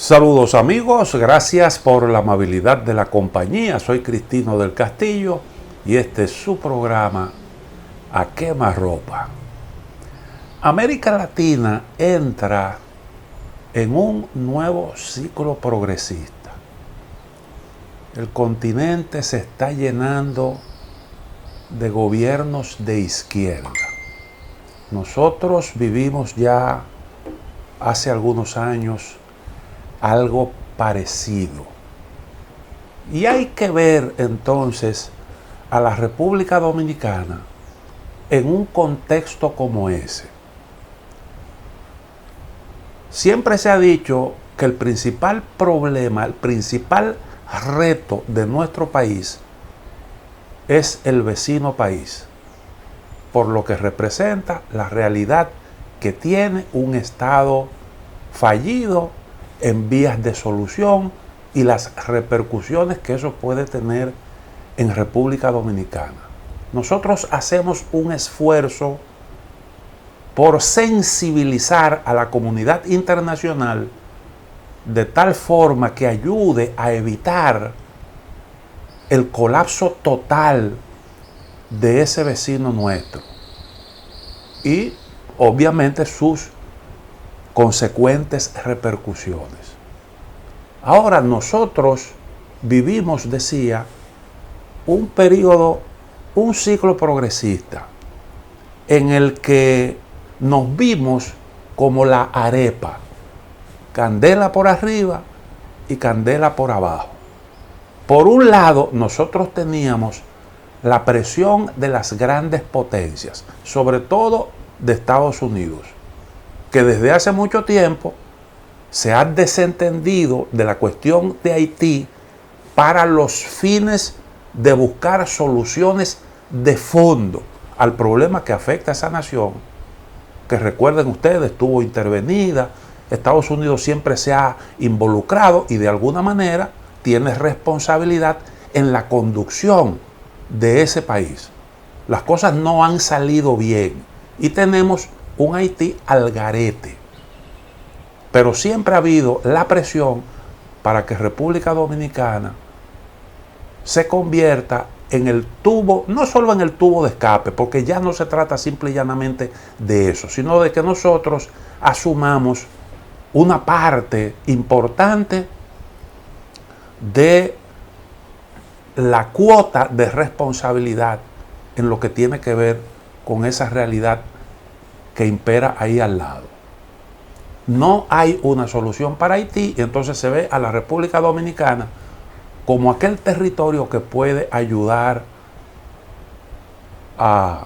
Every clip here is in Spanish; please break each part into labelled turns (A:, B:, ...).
A: Saludos amigos, gracias por la amabilidad de la compañía. Soy Cristino del Castillo y este es su programa A Quemarropa. América Latina entra en un nuevo ciclo progresista. El continente se está llenando de gobiernos de izquierda. Nosotros vivimos ya hace algunos años algo parecido. Y hay que ver entonces a la República Dominicana en un contexto como ese. Siempre se ha dicho que el principal problema, el principal reto de nuestro país es el vecino país, por lo que representa la realidad que tiene un Estado fallido en vías de solución y las repercusiones que eso puede tener en República Dominicana. Nosotros hacemos un esfuerzo por sensibilizar a la comunidad internacional de tal forma que ayude a evitar el colapso total de ese vecino nuestro y obviamente sus consecuentes repercusiones. Ahora nosotros vivimos, decía, un periodo, un ciclo progresista en el que nos vimos como la arepa, candela por arriba y candela por abajo. Por un lado, nosotros teníamos la presión de las grandes potencias, sobre todo de Estados Unidos, que desde hace mucho tiempo se ha desentendido de la cuestión de Haití para los fines de buscar soluciones de fondo al problema que afecta a esa nación, que recuerden ustedes, estuvo intervenida, Estados Unidos siempre se ha involucrado y de alguna manera tiene responsabilidad en la conducción de ese país. Las cosas no han salido bien y tenemos un Haití al garete. Pero siempre ha habido la presión para que República Dominicana se convierta en el tubo, no solo en el tubo de escape, porque ya no se trata simple y llanamente de eso, sino de que nosotros asumamos una parte importante de la cuota de responsabilidad en lo que tiene que ver con esa realidad que impera ahí al lado. No hay una solución para Haití y entonces se ve a la República Dominicana como aquel territorio que puede ayudar a,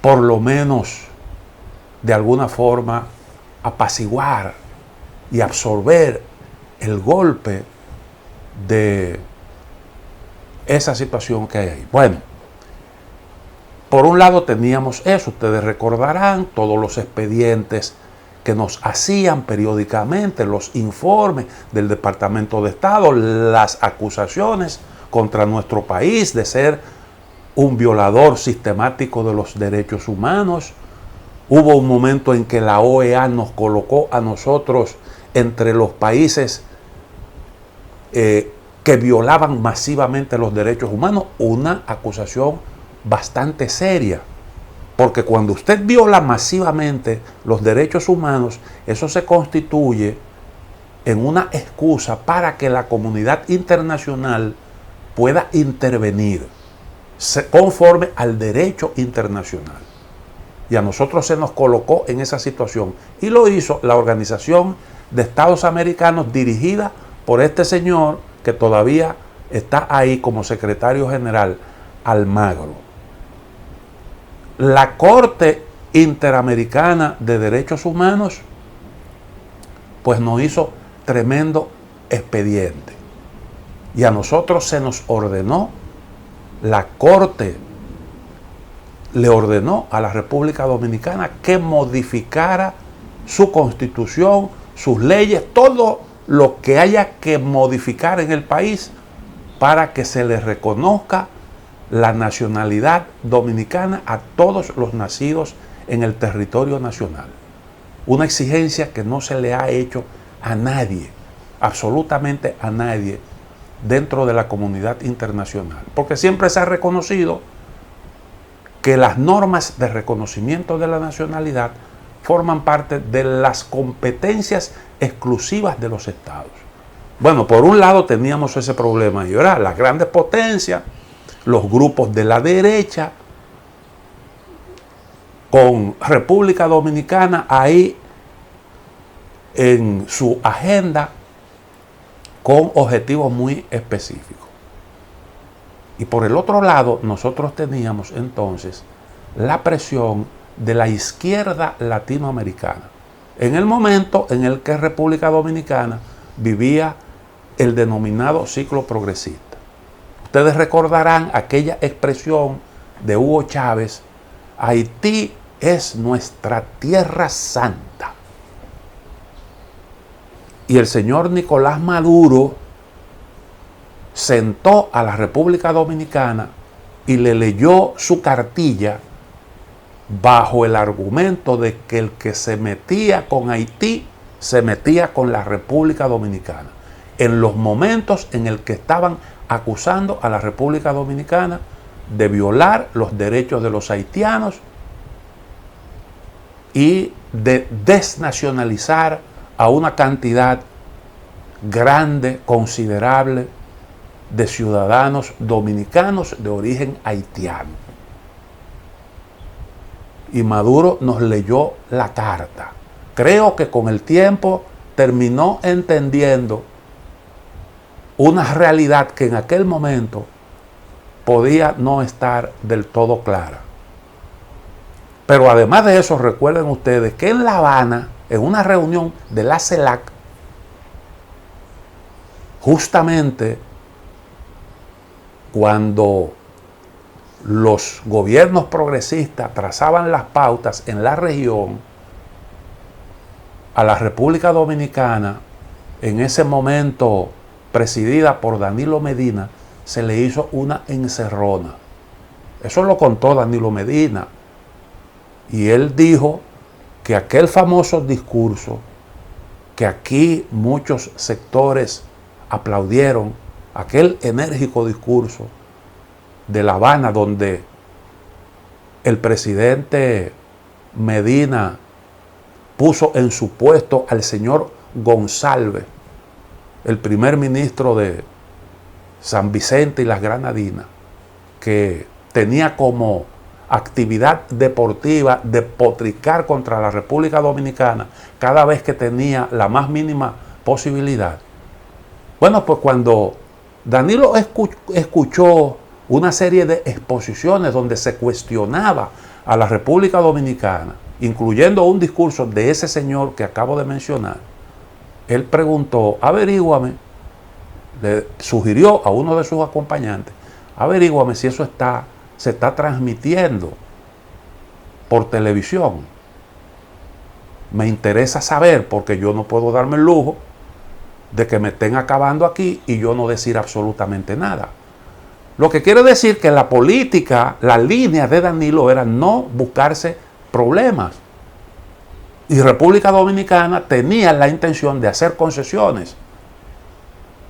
A: por lo menos de alguna forma, apaciguar y absorber el golpe de esa situación que hay ahí. Bueno, por un lado teníamos eso, ustedes recordarán todos los expedientes que nos hacían periódicamente, los informes del Departamento de Estado, las acusaciones contra nuestro país de ser un violador sistemático de los derechos humanos. Hubo un momento en que la OEA nos colocó a nosotros entre los países que violaban masivamente los derechos humanos, una acusación bastante seria, porque cuando usted viola masivamente los derechos humanos, eso se constituye en una excusa para que la comunidad internacional pueda intervenir conforme al derecho internacional. Y a nosotros se nos colocó en esa situación y lo hizo la Organización de Estados Americanos dirigida por este señor que todavía está ahí como secretario general, Almagro. La Corte Interamericana de Derechos Humanos pues nos hizo tremendo expediente y a nosotros se nos ordenó, la Corte le ordenó a la República Dominicana que modificara su constitución, sus leyes, todo lo que haya que modificar en el país para que se le reconozca la nacionalidad dominicana a todos los nacidos en el territorio nacional. una exigencia que no se le ha hecho a nadie, absolutamente a nadie, dentro de la comunidad internacional. Porque siempre se ha reconocido que las normas de reconocimiento de la nacionalidad forman parte de las competencias exclusivas de los estados. Bueno, por un lado teníamos ese problema, y ahora las grandes potencias, los grupos de la derecha, con República Dominicana ahí en su agenda con objetivos muy específicos. Y por el otro lado, nosotros teníamos entonces la presión de la izquierda latinoamericana, en el momento en el que República Dominicana vivía el denominado ciclo progresista. Ustedes recordarán aquella expresión de Hugo Chávez: Haití es nuestra tierra santa. Y el señor Nicolás Maduro sentó a la República Dominicana y le leyó su cartilla bajo el argumento de que el que se metía con Haití se metía con la República Dominicana, en los momentos en el que estaban acusando a la República Dominicana de violar los derechos de los haitianos y de desnacionalizar a una cantidad grande, considerable, de ciudadanos dominicanos de origen haitiano. Y Maduro nos leyó la carta. Creo que con el tiempo terminó entendiendo una realidad que en aquel momento podía no estar del todo clara. Pero además de eso, recuerden ustedes que en La Habana, en una reunión de la CELAC, justamente cuando los gobiernos progresistas trazaban las pautas en la región, a la República Dominicana, en ese momento presidida por Danilo Medina, se le hizo una encerrona. Eso lo contó Danilo Medina. Y él dijo que aquel famoso discurso, que aquí muchos sectores aplaudieron, aquel enérgico discurso de La Habana, donde el presidente Medina puso en su puesto al señor González, el primer ministro de San Vicente y las Granadinas, que tenía como actividad deportiva de potricar contra la República Dominicana cada vez que tenía la más mínima posibilidad. Bueno, pues cuando Danilo escuchó una serie de exposiciones donde se cuestionaba a la República Dominicana, incluyendo un discurso de ese señor que acabo de mencionar, él preguntó: averíguame, le sugirió a uno de sus acompañantes, averíguame si eso se está transmitiendo por televisión. Me interesa saber, porque yo no puedo darme el lujo de que me estén acabando aquí y yo no decir absolutamente nada. Lo que quiere decir que la política, la línea de Danilo era no buscarse problemas. Y República Dominicana tenía la intención de hacer concesiones.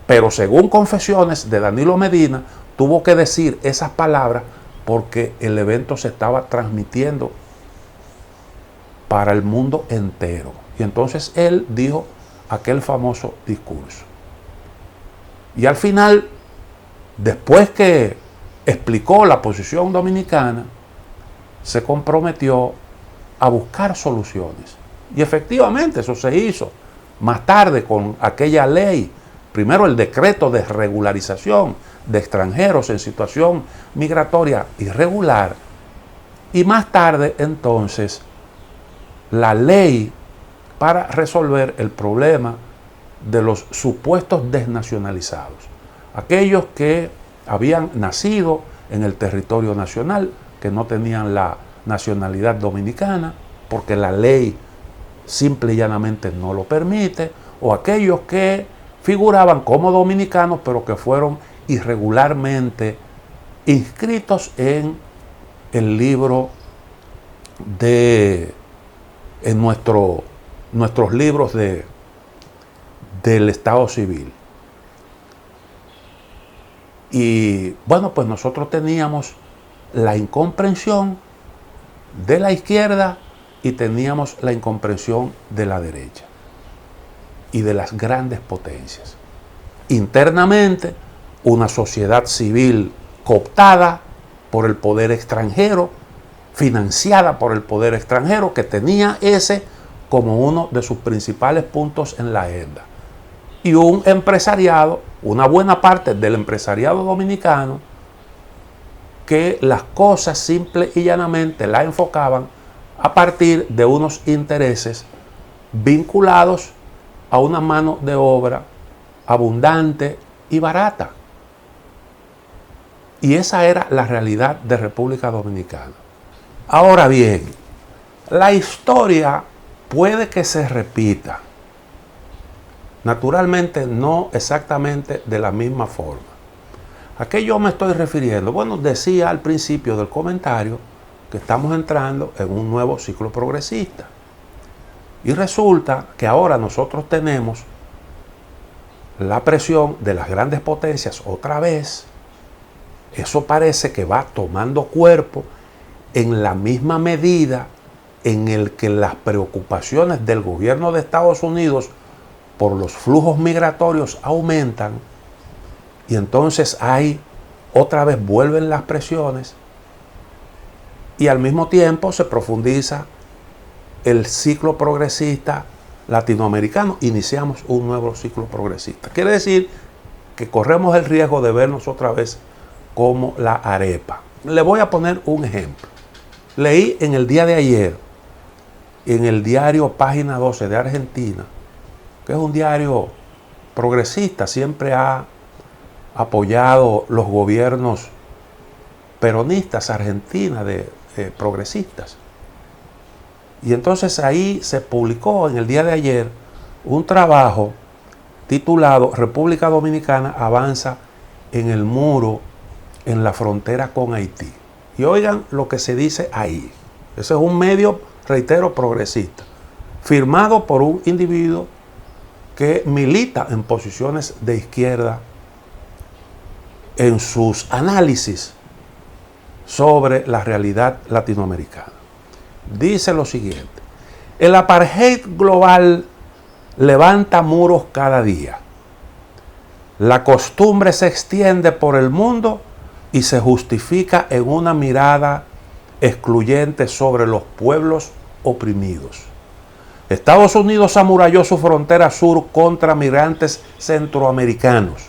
A: Pero según confesiones de Danilo Medina, tuvo que decir esas palabras porque el evento se estaba transmitiendo para el mundo entero. Y entonces él dijo aquel famoso discurso. Y al final, después que explicó la posición dominicana, se comprometió a buscar soluciones. Y efectivamente eso se hizo. Más tarde, con aquella ley, primero el decreto de regularización de extranjeros en situación migratoria irregular, y más tarde entonces la ley para resolver el problema de los supuestos desnacionalizados, aquellos que habían nacido en el territorio nacional, que no tenían la nacionalidad dominicana, porque la ley simple y llanamente no lo permite, o aquellos que figuraban como dominicanos, pero que fueron irregularmente inscritos en el libro en nuestro nuestros libros del Estado Civil. Y bueno, pues nosotros teníamos la incomprensión de la izquierda y teníamos la incomprensión de la derecha y de las grandes potencias. Internamente, una sociedad civil cooptada por el poder extranjero, financiada por el poder extranjero, que tenía ese como uno de sus principales puntos en la agenda. Y un empresariado, una buena parte del empresariado dominicano, que las cosas simple y llanamente la enfocaban a partir de unos intereses vinculados a una mano de obra abundante y barata. Y esa era la realidad de República Dominicana. Ahora bien, la historia puede que se repita. Naturalmente no exactamente de la misma forma. ¿A qué yo me estoy refiriendo? Bueno, decía al principio del comentario que estamos entrando en un nuevo ciclo progresista. Y resulta que ahora nosotros tenemos la presión de las grandes potencias otra vez. Eso parece que va tomando cuerpo en la misma medida en el que las preocupaciones del gobierno de Estados Unidos por los flujos migratorios aumentan, y entonces ahí otra vez vuelven las presiones y al mismo tiempo se profundiza el ciclo progresista latinoamericano. Iniciamos un nuevo ciclo progresista. Quiere decir que corremos el riesgo de vernos otra vez como la arepa. Le voy a poner un ejemplo. Leí en el día de ayer, en el diario Página 12 de Argentina, que es un diario progresista, siempre ha apoyado los gobiernos peronistas argentinas, progresistas. Y entonces ahí se publicó en el día de ayer un trabajo titulado República Dominicana avanza en el muro en la frontera con Haití. Y oigan lo que se dice ahí. Ese es un medio, reitero, progresista, firmado por un individuo que milita en posiciones de izquierda en sus análisis sobre la realidad latinoamericana. Dice lo siguiente: el apartheid global levanta muros cada día. La costumbre se extiende por el mundo y se justifica en una mirada excluyente sobre los pueblos oprimidos. Estados Unidos amuralló su frontera sur contra migrantes centroamericanos.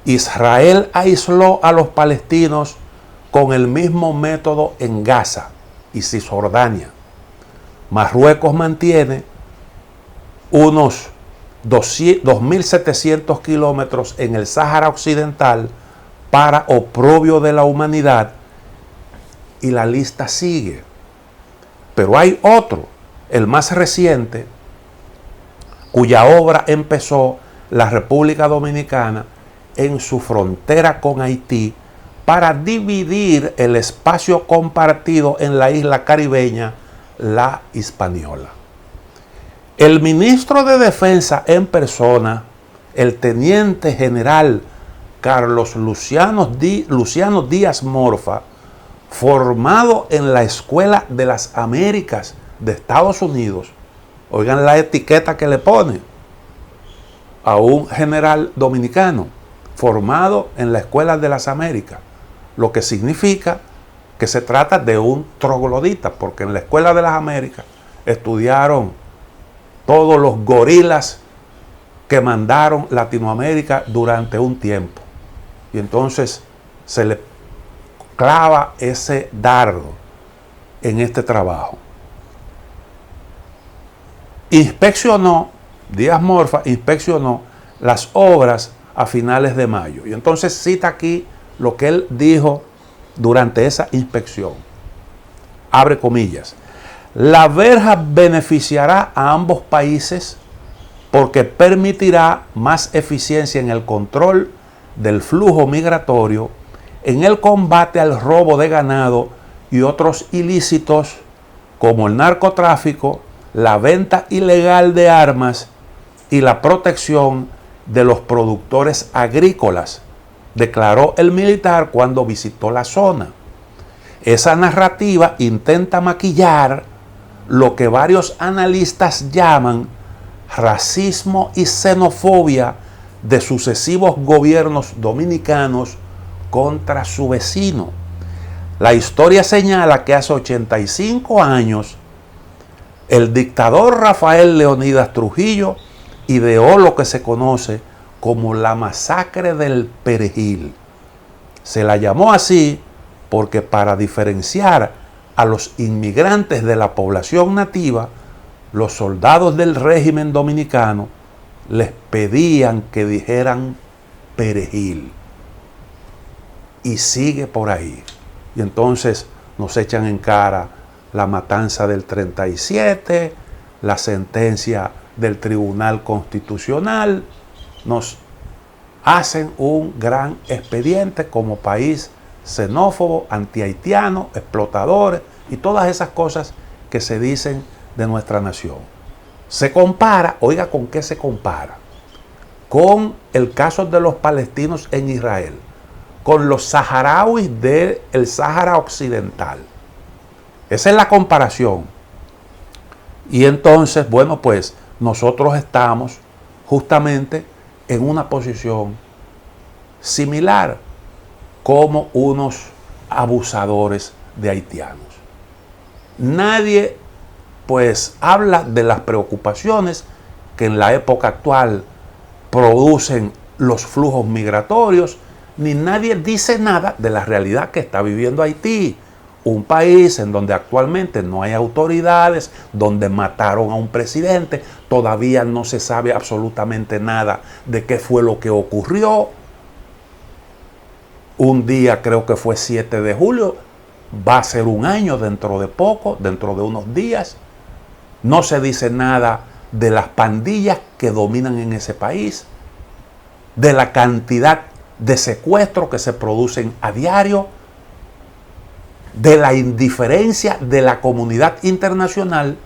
A: Israel aisló a los palestinos con el mismo método en Gaza y Cisjordania. Marruecos mantiene unos 2.700 kilómetros en el Sáhara Occidental para oprobio de la humanidad, y la lista sigue. Pero hay otro, el más reciente, cuya obra empezó la República Dominicana en su frontera con Haití para dividir el espacio compartido en la isla caribeña, la Hispaniola. El ministro de Defensa en persona, el teniente general Carlos Luciano Díaz Morfa, formado en la Escuela de las Américas de Estados Unidos, oigan la etiqueta que le pone a un general dominicano, formado en la Escuela de las Américas, lo que significa que se trata de un troglodita, porque en la Escuela de las Américas estudiaron todos los gorilas que mandaron Latinoamérica durante un tiempo. Y entonces se le clava ese dardo en este trabajo. Díaz Morfa inspeccionó las obras a finales de mayo. Y entonces cita aquí lo que él dijo durante esa inspección. Abre comillas: la verja beneficiará a ambos países porque permitirá más eficiencia en el control del flujo migratorio, en el combate al robo de ganado y otros ilícitos como el narcotráfico, la venta ilegal de armas y la protección de los productores agrícolas, declaró el militar cuando visitó la zona. Esa narrativa intenta maquillar lo que varios analistas llaman racismo y xenofobia de sucesivos gobiernos dominicanos contra su vecino. La historia señala que hace 85 años el dictador Rafael Leónidas Trujillo ideó lo que se conoce como la masacre del Perejil. Se la llamó así porque para diferenciar a los inmigrantes de la población nativa, los soldados del régimen dominicano les pedían que dijeran Perejil. Y sigue por ahí. Y entonces nos echan en cara la matanza del 37, la sentencia del Tribunal Constitucional, nos hacen un gran expediente como país xenófobo, antihaitiano, explotadores y todas esas cosas que se dicen de nuestra nación. Se compara, oiga, ¿con qué se compara? Con el caso de los palestinos en Israel, con los saharauis del Sáhara Occidental. Esa es la comparación. Y entonces, bueno, pues nosotros estamos justamente en una posición similar como unos abusadores de haitianos. Nadie pues habla de las preocupaciones que en la época actual producen los flujos migratorios, ni nadie dice nada de la realidad que está viviendo Haití, un país en donde actualmente no hay autoridades, donde mataron a un presidente, todavía no se sabe absolutamente nada de qué fue lo que ocurrió. Un día, creo que fue 7 de julio, va a ser un año dentro de poco, dentro de unos días. No se dice nada de las pandillas que dominan en ese país, de la cantidad de secuestros que se producen a diario, de la indiferencia de la comunidad internacional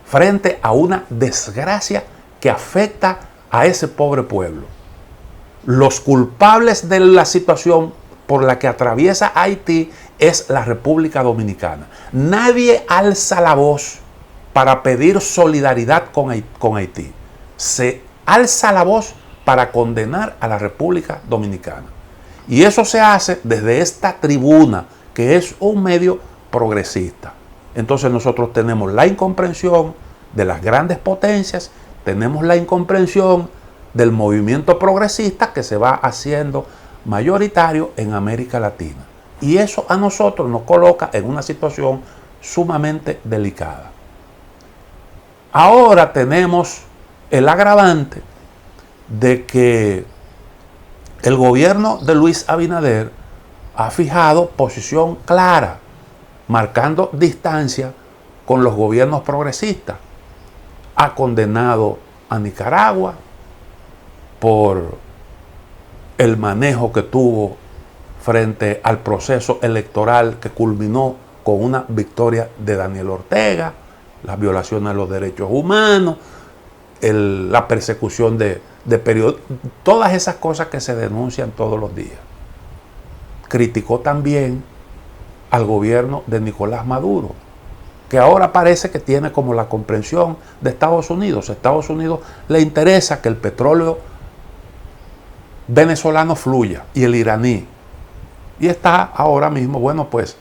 A: frente a una desgracia que afecta a ese pobre pueblo. Los culpables de la situación por la que atraviesa Haití es la República Dominicana. Nadie alza la voz para pedir solidaridad con Haití. Se alza la voz para condenar a la República Dominicana. Y eso se hace desde esta tribuna, que es un medio progresista. Entonces nosotros tenemos la incomprensión de las grandes potencias, tenemos la incomprensión del movimiento progresista que se va haciendo mayoritario en América Latina. Y eso a nosotros nos coloca en una situación sumamente delicada. Ahora tenemos el agravante de que el gobierno de Luis Abinader ha fijado posición clara, marcando distancia con los gobiernos progresistas. Ha condenado a Nicaragua por el manejo que tuvo frente al proceso electoral que culminó con una victoria de Daniel Ortega, las violaciones a los derechos humanos, la persecución de periodistas, todas esas cosas que se denuncian todos los días. Criticó también al gobierno de Nicolás Maduro, que ahora parece que tiene como la comprensión de Estados Unidos. A Estados Unidos le interesa que el petróleo venezolano fluya y el iraní. Y está ahora mismo, bueno, pues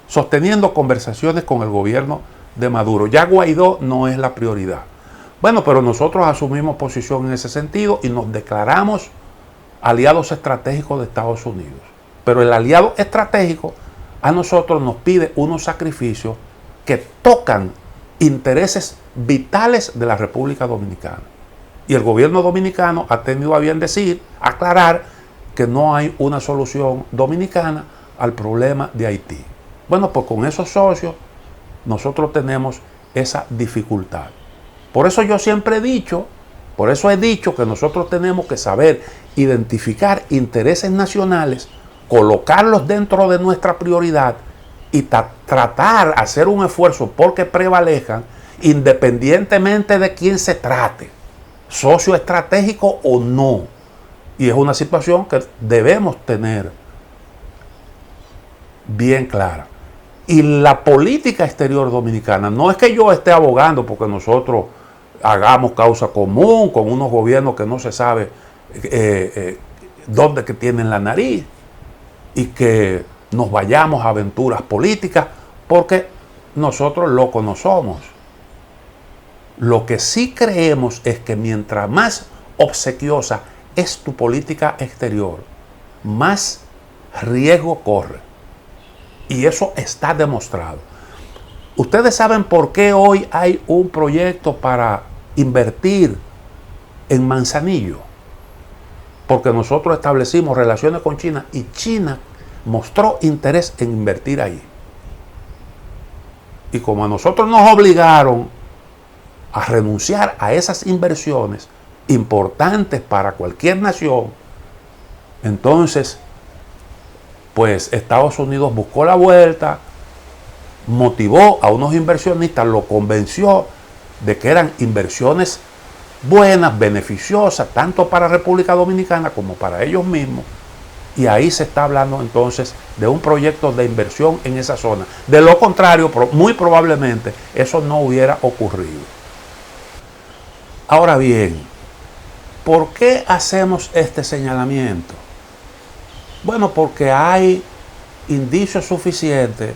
A: sosteniendo conversaciones con el gobierno de Maduro. Ya Guaidó no es la prioridad. Bueno, pero nosotros asumimos posición en ese sentido y nos declaramos aliados estratégicos de Estados Unidos. Pero el aliado estratégico a nosotros nos pide unos sacrificios que tocan intereses vitales de la República Dominicana. Y el gobierno dominicano ha tenido a bien aclarar que no hay una solución dominicana al problema de Haití. Bueno, pues con esos socios nosotros tenemos esa dificultad. Por eso yo siempre he dicho, que nosotros tenemos que saber identificar intereses nacionales, colocarlos dentro de nuestra prioridad y tratar, hacer un esfuerzo porque prevalezcan independientemente de quién se trate, socio estratégico o no. Y es una situación que debemos tener bien clara. Y la política exterior dominicana, no es que yo esté abogando porque nosotros hagamos causa común con unos gobiernos que no se sabe dónde que tienen la nariz y que nos vayamos a aventuras políticas, porque nosotros locos no somos. Lo que sí creemos es que mientras más obsequiosa es tu política exterior, más riesgo corre. Y eso está demostrado. Ustedes saben por qué hoy hay un proyecto para invertir en Manzanillo. Porque nosotros establecimos relaciones con China y China mostró interés en invertir ahí. Y como a nosotros nos obligaron a renunciar a esas inversiones importantes para cualquier nación, entonces, pues Estados Unidos buscó la vuelta, motivó a unos inversionistas, lo convenció de que eran inversiones buenas, beneficiosas, tanto para República Dominicana como para ellos mismos. Y ahí se está hablando entonces de un proyecto de inversión en esa zona. De lo contrario, muy probablemente eso no hubiera ocurrido. Ahora bien, ¿por qué hacemos este señalamiento? Bueno, porque hay indicios suficientes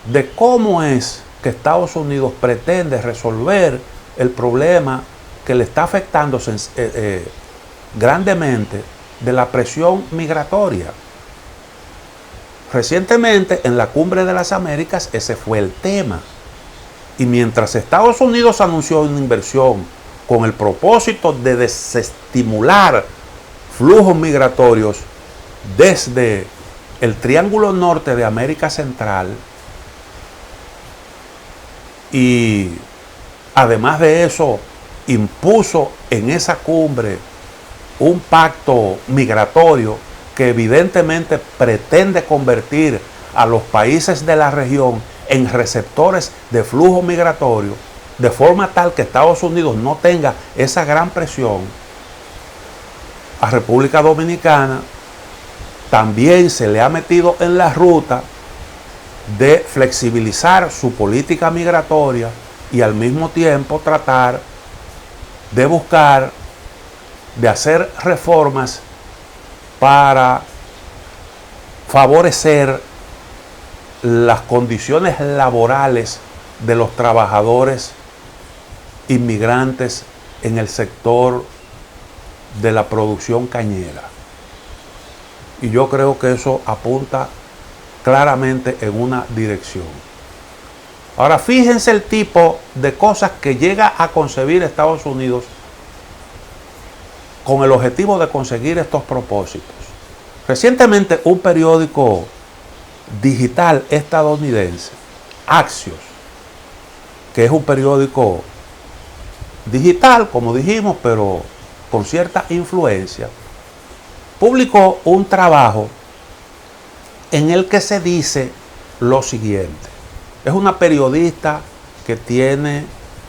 A: de cómo es que Estados Unidos pretende resolver el problema que le está afectando grandemente de la presión migratoria. Recientemente, en la Cumbre de las Américas, ese fue el tema. Y mientras Estados Unidos anunció una inversión con el propósito de desestimular flujos migratorios desde el Triángulo Norte de América Central, y además de eso impuso en esa cumbre un pacto migratorio que evidentemente pretende convertir a los países de la región en receptores de flujo migratorio, de forma tal que Estados Unidos no tenga esa gran presión. A República Dominicana también se le ha metido en la ruta de flexibilizar su política migratoria y al mismo tiempo tratar de buscar, de hacer reformas para favorecer las condiciones laborales de los trabajadores inmigrantes en el sector de la producción cañera. Y yo creo que eso apunta claramente en una dirección. Ahora fíjense el tipo de cosas que llega a concebir Estados Unidos con el objetivo de conseguir estos propósitos. Recientemente un periódico digital estadounidense, Axios, que es un periódico digital, como dijimos, pero con cierta influencia, publicó un trabajo en el que se dice lo siguiente. Es una periodista que tiene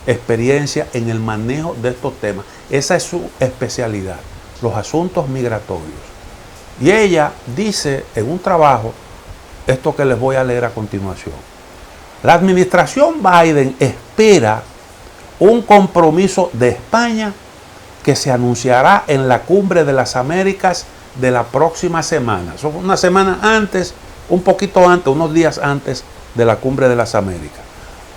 A: experiencia en el manejo de estos temas. Esa es su especialidad, los asuntos migratorios. Y ella dice en un trabajo esto que les voy a leer a continuación. La administración Biden espera un compromiso de España que se anunciará en la Cumbre de las Américas de la próxima semana. Eso fue una semana antes, un poquito antes, unos días antes de la Cumbre de las Américas,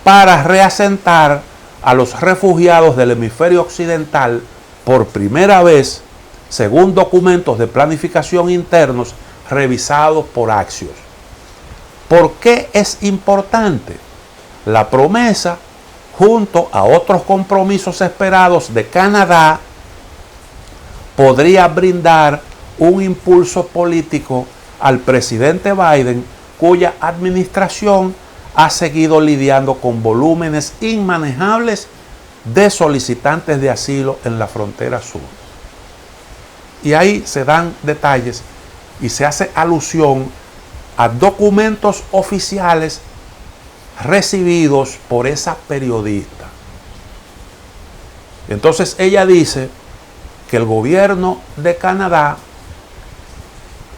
A: para reasentar a los refugiados del hemisferio occidental por primera vez, según documentos de planificación internos revisados por Axios. ¿Por qué es importante? La promesa, junto a otros compromisos esperados de Canadá, podría brindar un impulso político al presidente Biden, cuya administración ha seguido lidiando con volúmenes inmanejables de solicitantes de asilo en la frontera sur. Y ahí se dan detalles y se hace alusión a documentos oficiales recibidos por esa periodista. Entonces ella dice que el gobierno de Canadá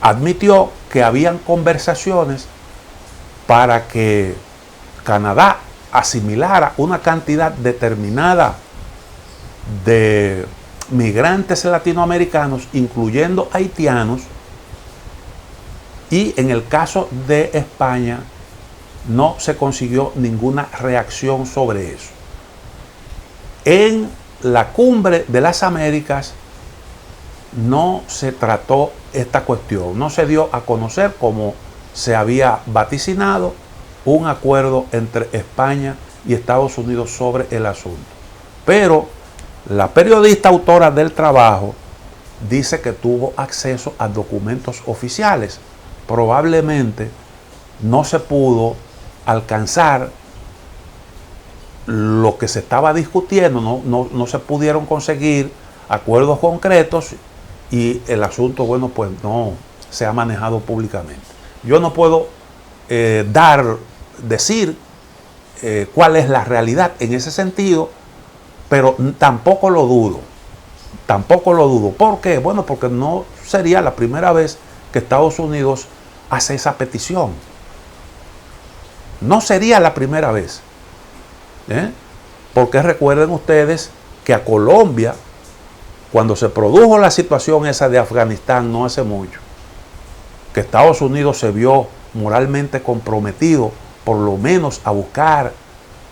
A: admitió que habían conversaciones para que Canadá asimilara una cantidad determinada de migrantes latinoamericanos, incluyendo haitianos, y en el caso de España no se consiguió ninguna reacción sobre eso. En la cumbre de las Américas no se trató esta cuestión, no se dio a conocer como se había vaticinado un acuerdo entre España y Estados Unidos sobre el asunto. Pero la periodista autora del trabajo dice que tuvo acceso a documentos oficiales. Probablemente no se pudo alcanzar lo que se estaba discutiendo, no se pudieron conseguir acuerdos concretos y el asunto, bueno, pues no se ha manejado públicamente. Yo no puedo decir cuál es la realidad en ese sentido, pero tampoco lo dudo. ¿Por qué? Bueno, porque no sería la primera vez que Estados Unidos hace esa petición. No sería la primera vez. Porque recuerden ustedes que a Colombia, cuando se produjo la situación esa de Afganistán no hace mucho, que Estados Unidos se vio moralmente comprometido por lo menos a buscar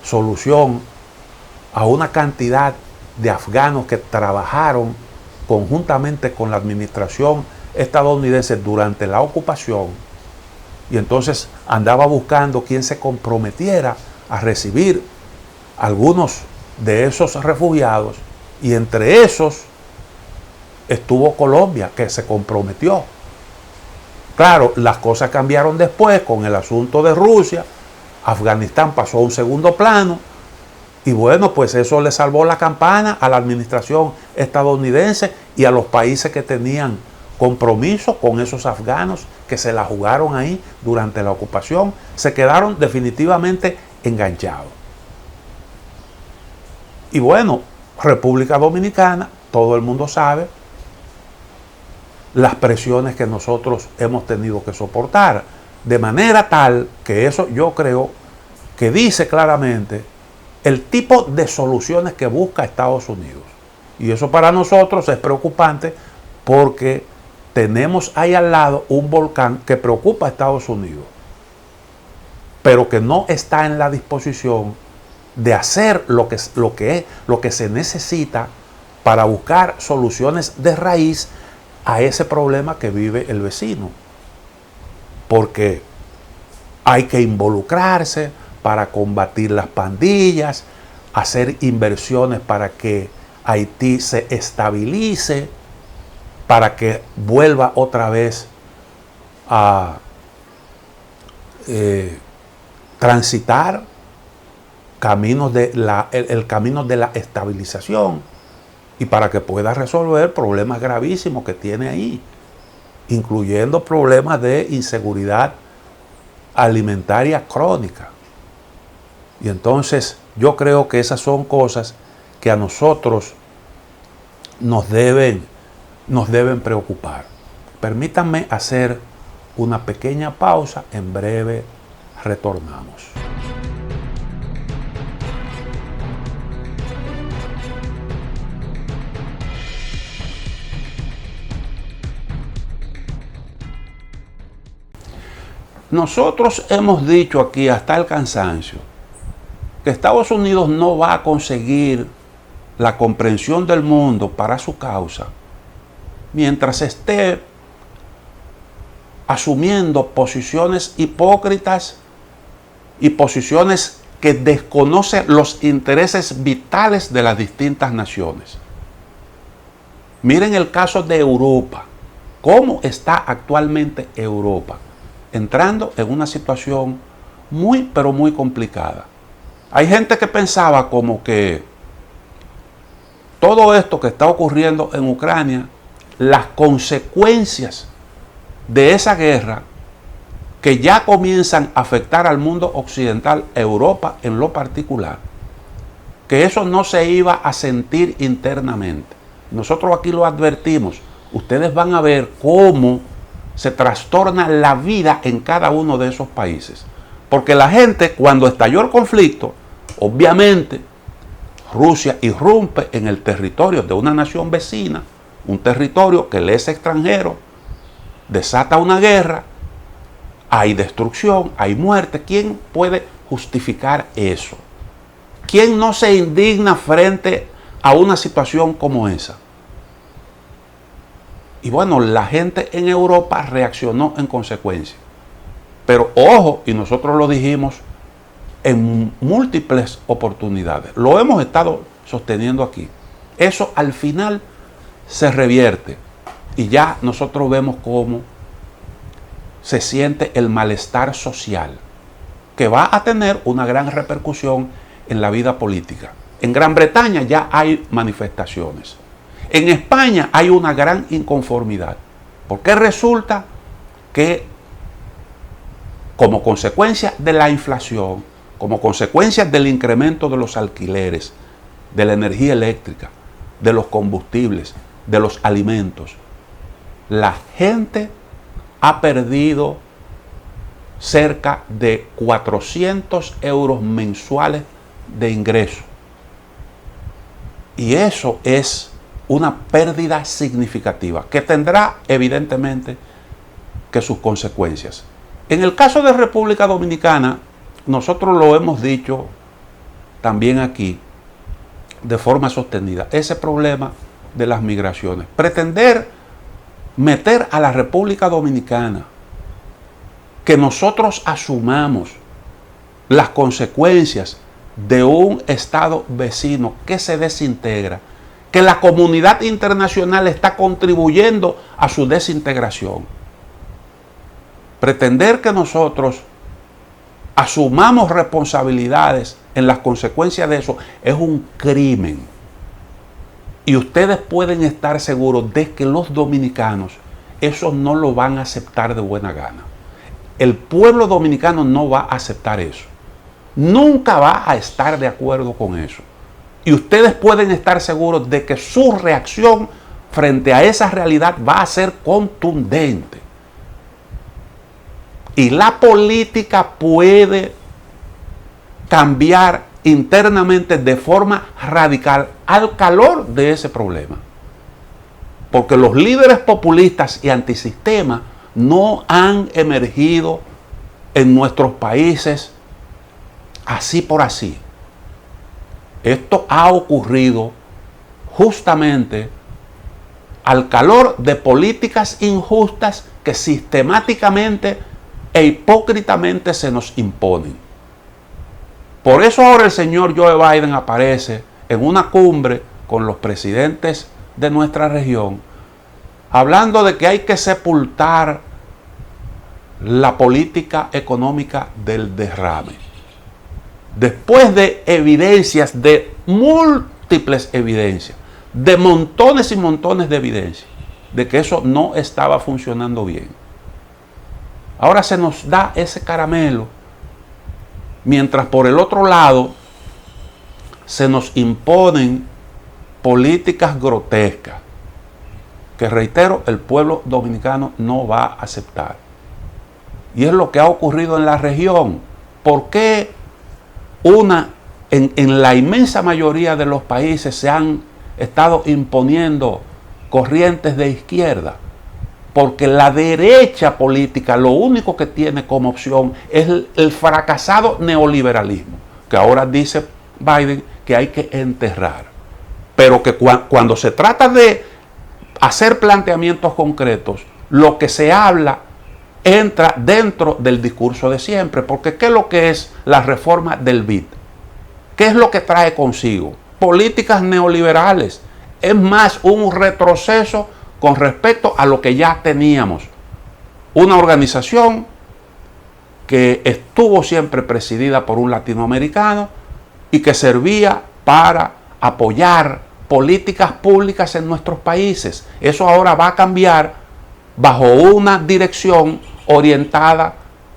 A: solución a una cantidad de afganos que trabajaron conjuntamente con la administración estadounidense durante la ocupación, y entonces andaba buscando quien se comprometiera a recibir algunos de esos refugiados, y entre esos estuvo Colombia, que se comprometió. Claro, las cosas cambiaron después con el asunto de Rusia. Afganistán pasó a un segundo plano y bueno, pues eso le salvó la campana a la administración estadounidense y a los países que tenían compromiso con esos afganos que se la jugaron ahí durante la ocupación. Se quedaron definitivamente enganchados. Y bueno, República Dominicana, todo el mundo sabe las presiones que nosotros hemos tenido que soportar, de manera tal que eso yo creo que dice claramente el tipo de soluciones que busca Estados Unidos. Y eso para nosotros es preocupante porque tenemos ahí al lado un volcán que preocupa a Estados Unidos, pero que no está en la disposición de hacer lo que se necesita para buscar soluciones de raíz a ese problema que vive el vecino. Porque hay que involucrarse para combatir las pandillas, hacer inversiones para que Haití se estabilice, para que vuelva otra vez a transitar el camino de la estabilización, y para que pueda resolver problemas gravísimos que tiene ahí, incluyendo problemas de inseguridad alimentaria crónica. Y entonces yo creo que esas son cosas que a nosotros nos deben preocupar. Permítanme hacer una pequeña pausa, en breve retornamos. Nosotros hemos dicho aquí hasta el cansancio que Estados Unidos no va a conseguir la comprensión del mundo para su causa mientras esté asumiendo posiciones hipócritas y posiciones que desconocen los intereses vitales de las distintas naciones. Miren el caso de Europa. ¿Cómo está actualmente Europa? Entrando en una situación muy, pero muy complicada. Hay gente que pensaba como que todo esto que está ocurriendo en Ucrania, las consecuencias de esa guerra que ya comienzan a afectar al mundo occidental, Europa en lo particular, que eso no se iba a sentir internamente. Nosotros aquí lo advertimos. Ustedes van a ver cómo se trastorna la vida en cada uno de esos países. Porque la gente, cuando estalló el conflicto, obviamente, Rusia irrumpe en el territorio de una nación vecina, un territorio que le es extranjero, desata una guerra, hay destrucción, hay muerte. ¿Quién puede justificar eso? ¿Quién no se indigna frente a una situación como esa? Y bueno, la gente en Europa reaccionó en consecuencia. Pero ojo, y nosotros lo dijimos en múltiples oportunidades, lo hemos estado sosteniendo aquí. Eso al final se revierte y ya nosotros vemos cómo se siente el malestar social, que va a tener una gran repercusión en la vida política. En Gran Bretaña ya hay manifestaciones. En España hay una gran inconformidad, porque resulta que como consecuencia de la inflación, como consecuencia del incremento de los alquileres, de la energía eléctrica, de los combustibles, de los alimentos, la gente ha perdido cerca de 400 euros mensuales de ingreso. Y eso es una pérdida significativa que tendrá evidentemente que sus consecuencias. En el caso de República Dominicana, nosotros lo hemos dicho también aquí de forma sostenida, ese problema de las migraciones. Pretender meter a la República Dominicana, que nosotros asumamos las consecuencias de un Estado vecino que se desintegra, que la comunidad internacional está contribuyendo a su desintegración. Pretender que nosotros asumamos responsabilidades en las consecuencias de eso es un crimen. Y ustedes pueden estar seguros de que los dominicanos eso no lo van a aceptar de buena gana. El pueblo dominicano no va a aceptar eso. Nunca va a estar de acuerdo con eso. Y ustedes pueden estar seguros de que su reacción frente a esa realidad va a ser contundente. Y la política puede cambiar internamente de forma radical al calor de ese problema. Porque los líderes populistas y antisistema no han emergido en nuestros países así por así. Esto ha ocurrido justamente al calor de políticas injustas que sistemáticamente e hipócritamente se nos imponen. Por eso ahora el señor Joe Biden aparece en una cumbre con los presidentes de nuestra región, hablando de que hay que sepultar la política económica del derrame. Después de evidencias, de múltiples evidencias, de montones y montones de evidencias, de que eso no estaba funcionando bien. Ahora se nos da ese caramelo, mientras por el otro lado se nos imponen políticas grotescas, que reitero, el pueblo dominicano no va a aceptar. Y es lo que ha ocurrido en la región. ¿Por qué en la inmensa mayoría de los países se han estado imponiendo corrientes de izquierda? Porque la derecha política lo único que tiene como opción es el fracasado neoliberalismo, que ahora dice Biden que hay que enterrar. Pero que cuando se trata de hacer planteamientos concretos, lo que se habla entra dentro del discurso de siempre. Porque ¿qué es lo que es la reforma del BID? ¿Qué es lo que trae consigo? Políticas neoliberales. Es más, un retroceso con respecto a lo que ya teníamos. Una organización que estuvo siempre presidida por un latinoamericano y que servía para apoyar políticas públicas en nuestros países. Eso ahora va a cambiar bajo una dirección orientada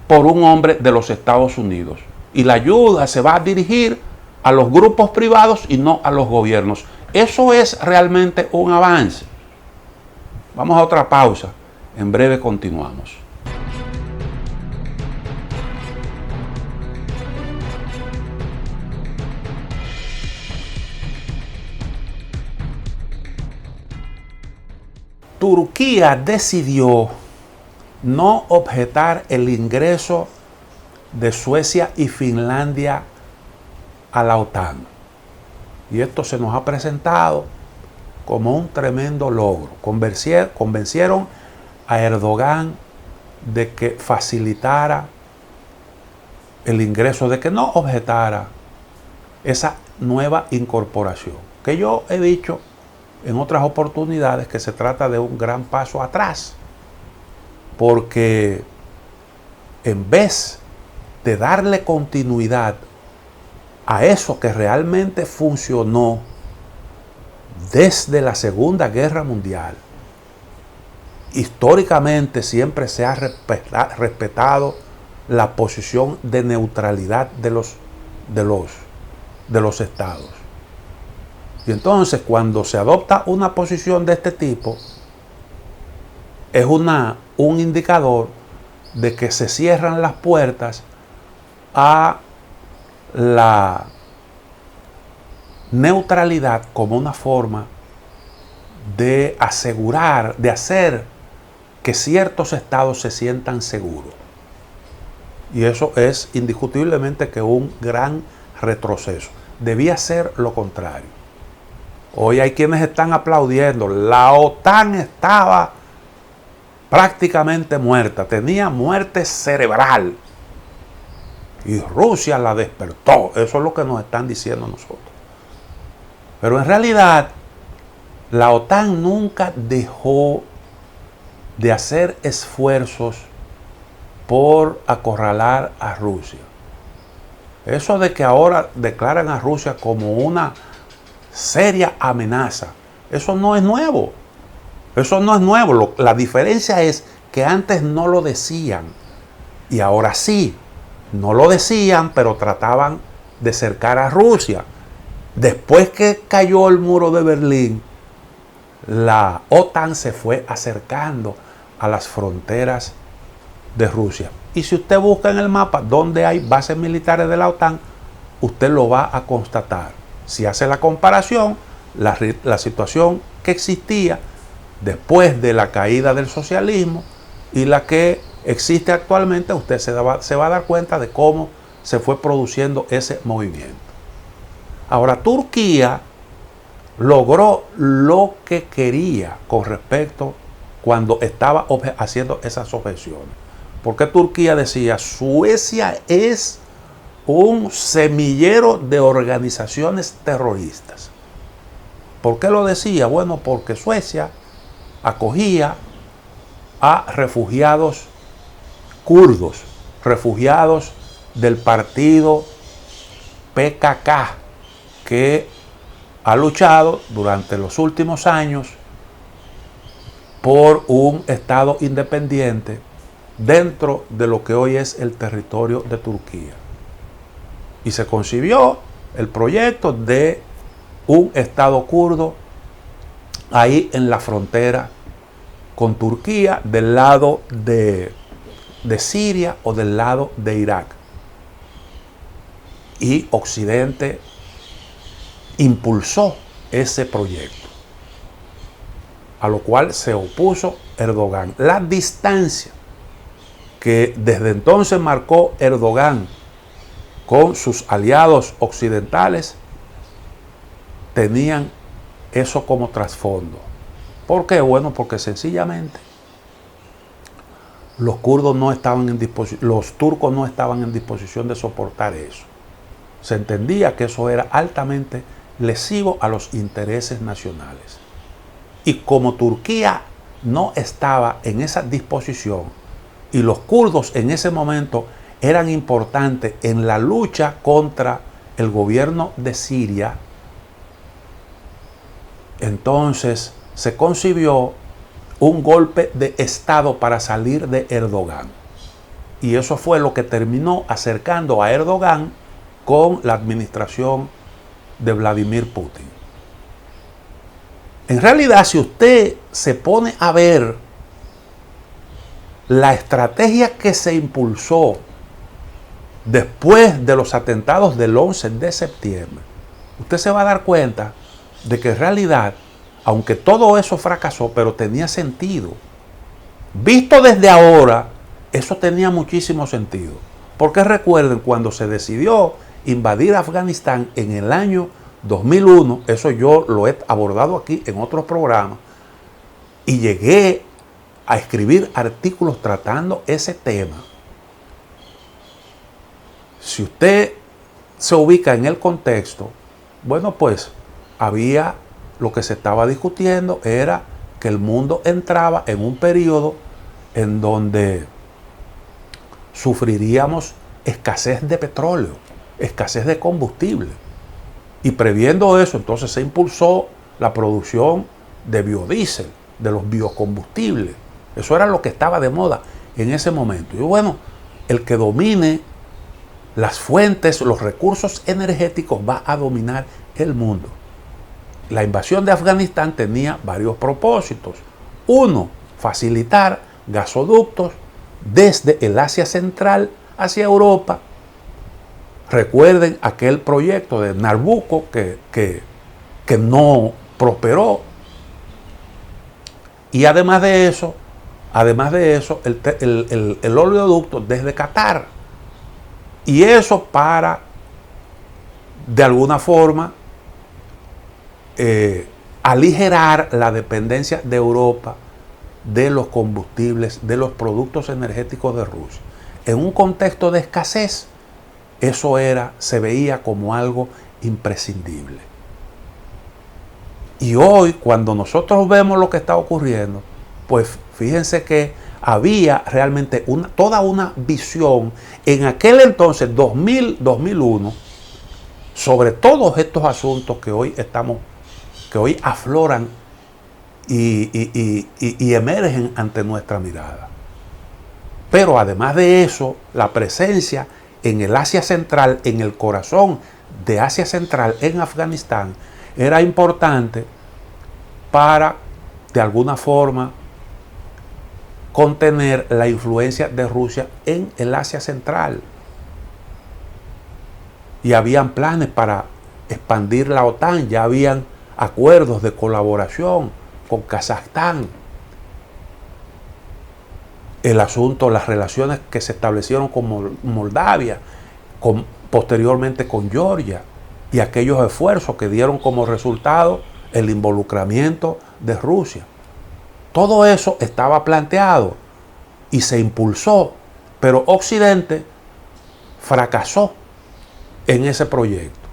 A: por un hombre de los Estados Unidos. Y la ayuda se va a dirigir a los grupos privados y no a los gobiernos. Eso es realmente un avance. Vamos a otra pausa. En breve continuamos. Turquía decidió no objetar el ingreso de Suecia y Finlandia a la OTAN. Y esto se nos ha presentado como un tremendo logro. Convencieron a Erdogan de que facilitara el ingreso, de que no objetara esa nueva incorporación. Que yo he dicho en otras oportunidades que se trata de un gran paso atrás, porque en vez de darle continuidad a eso que realmente funcionó desde la Segunda Guerra Mundial, históricamente siempre se ha respetado la posición de neutralidad de los estados. Y entonces, cuando se adopta una posición de este tipo, es un indicador de que se cierran las puertas a la neutralidad como una forma de asegurar, de hacer que ciertos estados se sientan seguros. Y eso es indiscutiblemente que un gran retroceso. Debía ser lo contrario. Hoy hay quienes están aplaudiendo. La OTAN estaba prácticamente muerta, tenía muerte cerebral. Y Rusia la despertó. Eso es lo que nos están diciendo nosotros. Pero en realidad, la OTAN nunca dejó de hacer esfuerzos por acorralar a Rusia. Eso de que ahora declaran a Rusia como una seria amenaza, eso no es nuevo. Eso no es nuevo. La diferencia es que antes no lo decían y ahora sí. No lo decían, pero trataban de cercar a Rusia. Después que cayó el muro de Berlín, la OTAN se fue acercando a las fronteras de Rusia. Y si usted busca en el mapa dónde hay bases militares de la OTAN, usted lo va a constatar. Si hace la comparación, la situación que existía después de la caída del socialismo y la que existe actualmente, usted se va a dar cuenta de cómo se fue produciendo ese movimiento. Ahora, Turquía logró lo que quería con respecto cuando estaba haciendo esas objeciones. Porque Turquía decía, Suecia es un semillero de organizaciones terroristas. ¿Por qué lo decía? Bueno, porque Suecia acogía a refugiados kurdos, refugiados del partido PKK, que ha luchado durante los últimos años por un Estado independiente dentro de lo que hoy es el territorio de Turquía. Y se concibió el proyecto de un Estado kurdo ahí en la frontera con Turquía, del lado de Siria o del lado de Irak. Y Occidente impulsó ese proyecto, a lo cual se opuso Erdogan. La distancia que desde entonces marcó Erdogan con sus aliados occidentales tenían eso como trasfondo. ¿Por qué? Bueno, porque sencillamente los kurdos no estaban en disposición, los turcos no estaban en disposición de soportar eso. Se entendía que eso era altamente lesivo a los intereses nacionales. Y como Turquía no estaba en esa disposición y los kurdos en ese momento eran importantes en la lucha contra el gobierno de Siria, entonces se concibió un golpe de Estado para salir de Erdogan. Y eso fue lo que terminó acercando a Erdogan con la administración de Vladimir Putin. En realidad, si usted se pone a ver la estrategia que se impulsó después de los atentados del 11 de septiembre, usted se va a dar cuenta de que en realidad, aunque todo eso fracasó, pero tenía sentido. Visto desde ahora, eso tenía muchísimo sentido. Porque recuerden, cuando se decidió invadir Afganistán en el año 2001, eso yo lo he abordado aquí en otros programas, y llegué a escribir artículos tratando ese tema. Si usted se ubica en el contexto, bueno, pues había lo que se estaba discutiendo era que el mundo entraba en un periodo en donde sufriríamos escasez de petróleo, escasez de combustible. Y previendo eso, entonces se impulsó la producción de biodiesel, de los biocombustibles. Eso era lo que estaba de moda en ese momento. Y bueno, el que domine las fuentes, los recursos energéticos va a dominar el mundo. La invasión de Afganistán tenía varios propósitos. Uno, facilitar gasoductos desde el Asia Central hacia Europa. Recuerden aquel proyecto de Nabucco que no prosperó. Y además de eso, el oleoducto desde Qatar. Y eso para, de alguna forma, aligerar la dependencia de Europa de los combustibles, de los productos energéticos de Rusia. En un contexto de escasez, eso se veía como algo imprescindible. Y hoy, cuando nosotros vemos lo que está ocurriendo, pues fíjense que había realmente toda una visión en aquel entonces, 2001, sobre todos estos asuntos que hoy afloran y emergen ante nuestra mirada. Pero además de eso, la presencia en el Asia Central, en el corazón de Asia Central, en Afganistán, era importante para, de alguna forma, contener la influencia de Rusia en el Asia Central. Y habían planes para expandir la OTAN, ya habían acuerdos de colaboración con Kazajstán. El asunto, las relaciones que se establecieron con Moldavia, posteriormente con Georgia, y aquellos esfuerzos que dieron como resultado el involucramiento de Rusia. Todo eso estaba planteado y se impulsó, pero Occidente fracasó en ese proyecto.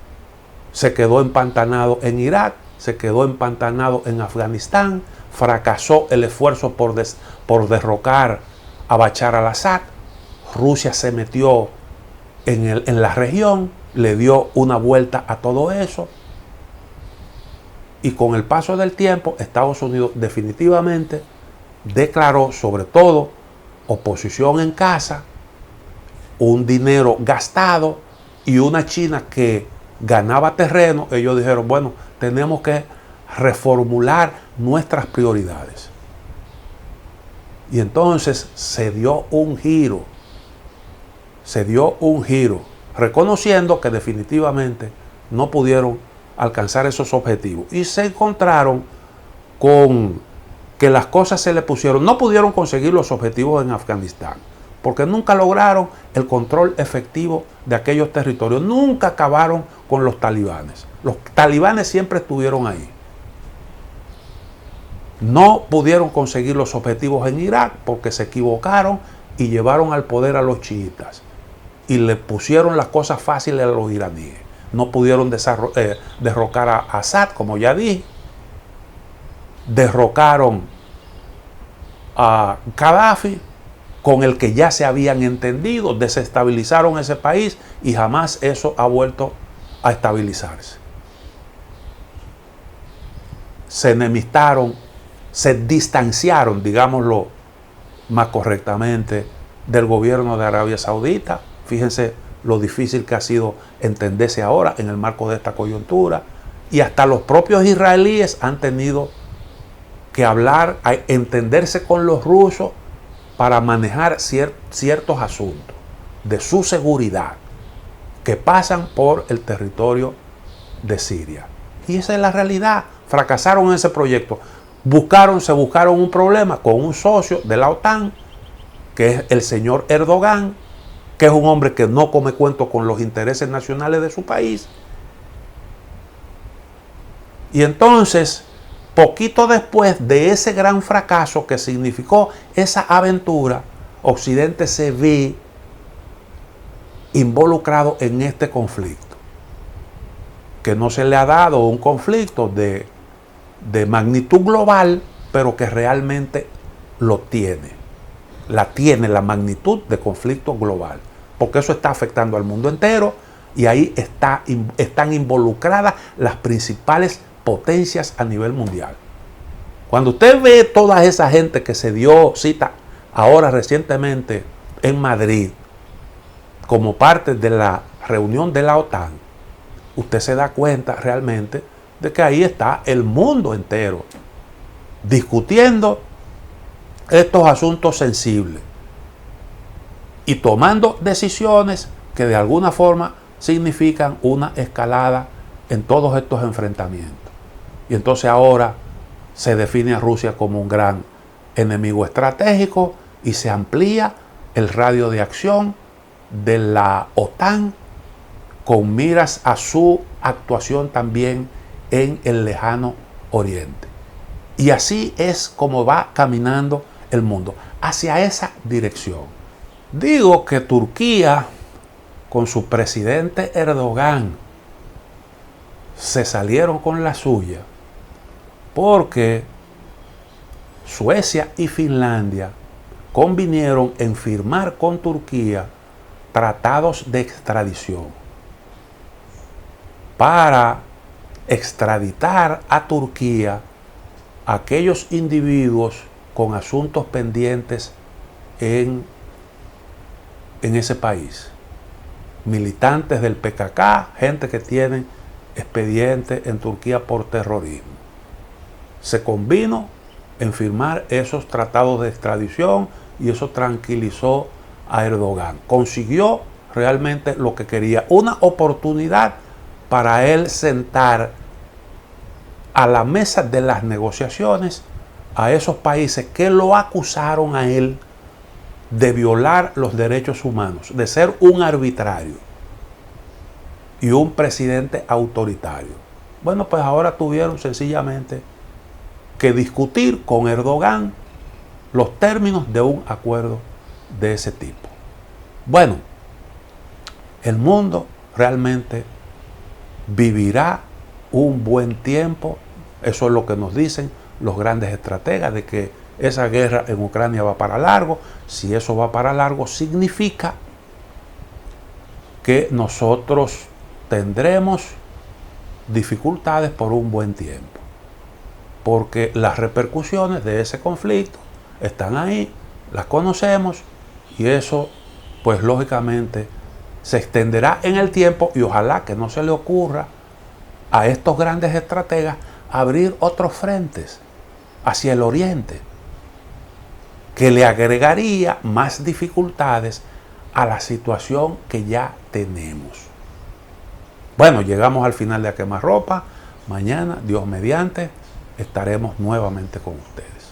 A: Se quedó empantanado en Irak, se quedó empantanado en Afganistán, fracasó el esfuerzo por derrocar a Bashar al-Assad. Rusia se metió en la región, le dio una vuelta a todo eso. Y con el paso del tiempo, Estados Unidos definitivamente declaró, sobre todo, oposición en casa, un dinero gastado y una China que ganaba terreno. Ellos dijeron, bueno, tenemos que reformular nuestras prioridades. Y entonces se dio un giro, reconociendo que definitivamente no pudieron alcanzar esos objetivos. Y se encontraron con que las cosas se le pusieron, no pudieron conseguir los objetivos en Afganistán, porque nunca lograron el control efectivo de aquellos territorios, nunca acabaron con los talibanes. Los talibanes siempre estuvieron ahí. No pudieron conseguir los objetivos en Irak porque se equivocaron y llevaron al poder a los chiitas y le pusieron las cosas fáciles a los iraníes. No pudieron derrocar a Assad, como ya dije. Derrocaron a Gaddafi, con el que ya se habían entendido, desestabilizaron ese país y jamás eso ha vuelto a estabilizarse. Se enemistaron, se distanciaron, digámoslo más correctamente, del gobierno de Arabia Saudita. Fíjense lo difícil que ha sido entenderse ahora en el marco de esta coyuntura. Y hasta los propios israelíes han tenido que hablar, entenderse con los rusos para manejar ciertos asuntos de su seguridad que pasan por el territorio de Siria. Y esa es la realidad. Fracasaron en ese proyecto. Se buscaron un problema con un socio de la OTAN, que es el señor Erdogan, que es un hombre que no come cuento con los intereses nacionales de su país. Y entonces, poquito después de ese gran fracaso que significó esa aventura, Occidente se ve involucrado en este conflicto, que no se le ha dado un conflicto de magnitud global, pero que realmente lo tiene. Tiene la magnitud de conflicto global, porque eso está afectando al mundo entero y ahí están involucradas las principales potencias a nivel mundial. Cuando usted ve toda esa gente que se dio cita ahora recientemente en Madrid como parte de la reunión de la OTAN, usted se da cuenta realmente de que ahí está el mundo entero discutiendo estos asuntos sensibles y tomando decisiones que de alguna forma significan una escalada en todos estos enfrentamientos. Y entonces ahora se define a Rusia como un gran enemigo estratégico y se amplía el radio de acción de la OTAN con miras a su actuación también en el lejano oriente. Y así es como va caminando el mundo, hacia esa dirección. Digo que Turquía, con su presidente Erdogan, se salieron con la suya, porque Suecia y Finlandia convinieron en firmar con Turquía tratados de extradición para extraditar a Turquía a aquellos individuos con asuntos pendientes en ese país. Militantes del PKK, gente que tiene expediente en Turquía por terrorismo. Se convino en firmar esos tratados de extradición y eso tranquilizó a Erdogan. Consiguió realmente lo que quería, una oportunidad para él sentar a la mesa de las negociaciones a esos países que lo acusaron a él de violar los derechos humanos, de ser un arbitrario y un presidente autoritario. Bueno, pues ahora tuvieron sencillamente que discutir con Erdogan los términos de un acuerdo de ese tipo. Bueno, el mundo realmente vivirá un buen tiempo. Eso es lo que nos dicen los grandes estrategas, de que esa guerra en Ucrania va para largo. Si eso va para largo, significa que nosotros tendremos dificultades por un buen tiempo, porque las repercusiones de ese conflicto están ahí, las conocemos, y eso pues lógicamente se extenderá en el tiempo, y ojalá que no se le ocurra a estos grandes estrategas abrir otros frentes hacia el oriente, que le agregaría más dificultades a la situación que ya tenemos. Bueno, llegamos al final de A Quemarropa. Mañana, Dios mediante, estaremos nuevamente con ustedes.